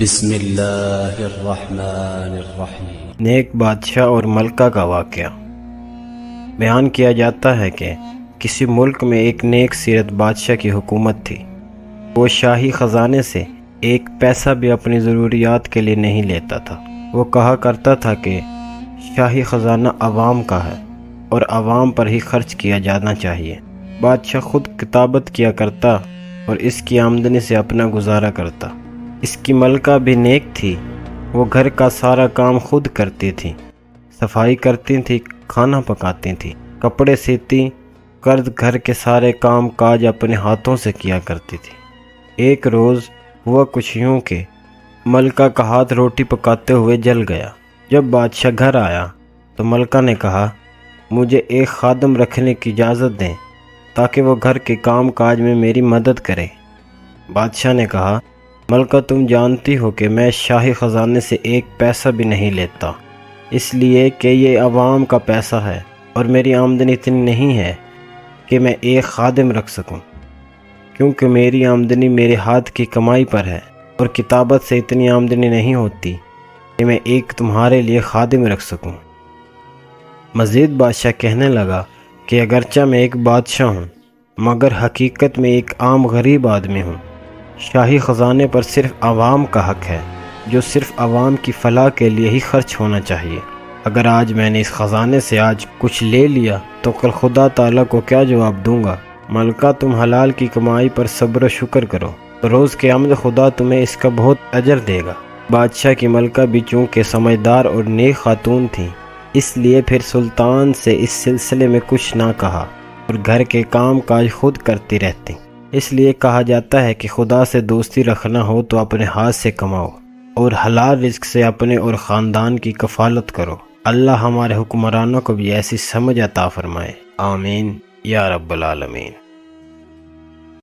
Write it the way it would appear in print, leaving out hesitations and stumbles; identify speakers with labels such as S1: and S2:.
S1: بسم اللہ الرحمن الرحیم۔
S2: نیک بادشاہ اور ملکہ کا واقعہ بیان کیا جاتا ہے کہ کسی ملک میں ایک نیک سیرت بادشاہ کی حکومت تھی۔ وہ شاہی خزانے سے ایک پیسہ بھی اپنی ضروریات کے لیے نہیں لیتا تھا۔ وہ کہا کرتا تھا کہ شاہی خزانہ عوام کا ہے اور عوام پر ہی خرچ کیا جانا چاہیے۔ بادشاہ خود کتابت کیا کرتا اور اس کی آمدنی سے اپنا گزارا کرتا۔ اس کی ملکہ بھی نیک تھی۔ وہ گھر کا سارا کام خود کرتی تھی، صفائی کرتی تھی، کھانا پکاتی تھی، کپڑے سیتی، گھر کے سارے کام کاج اپنے ہاتھوں سے کیا کرتی تھی۔ ایک روز ہوا کچھ یوں کہ ملکہ کا ہاتھ روٹی پکاتے ہوئے جل گیا۔ جب بادشاہ گھر آیا تو ملکہ نے کہا، مجھے ایک خادم رکھنے کی اجازت دیں تاکہ وہ گھر کے کام کاج میں میری مدد کرے۔ بادشاہ نے کہا، ملکہ تم جانتی ہو کہ میں شاہی خزانے سے ایک پیسہ بھی نہیں لیتا، اس لیے کہ یہ عوام کا پیسہ ہے اور میری آمدنی اتنی نہیں ہے کہ میں ایک خادم رکھ سکوں، کیونکہ میری آمدنی میرے ہاتھ کی کمائی پر ہے اور کتابت سے اتنی آمدنی نہیں ہوتی کہ میں ایک تمہارے لیے خادم رکھ سکوں۔ مزید بادشاہ کہنے لگا کہ اگرچہ میں ایک بادشاہ ہوں مگر حقیقت میں ایک عام غریب آدمی ہوں۔ شاہی خزانے پر صرف عوام کا حق ہے جو صرف عوام کی فلاح کے لیے ہی خرچ ہونا چاہیے۔ اگر آج میں نے اس خزانے سے آج کچھ لے لیا تو کل خدا تعالیٰ کو کیا جواب دوں گا؟ ملکہ تم حلال کی کمائی پر صبر و شکر کرو تو روز قیامت خدا تمہیں اس کا بہت اجر دے گا۔ بادشاہ کی ملکہ بھی چونکہ سمجھدار اور نیک خاتون تھی، اس لیے پھر سلطان سے اس سلسلے میں کچھ نہ کہا اور گھر کے کام کاج خود کرتی رہتی۔ اس لیے کہا جاتا ہے کہ خدا سے دوستی رکھنا ہو تو اپنے ہاتھ سے کماؤ اور حلال رزق سے اپنے اور خاندان کی کفالت کرو۔ اللہ ہمارے حکمرانوں کو بھی ایسی سمجھ عطا فرمائے، آمین یا رب العالمین۔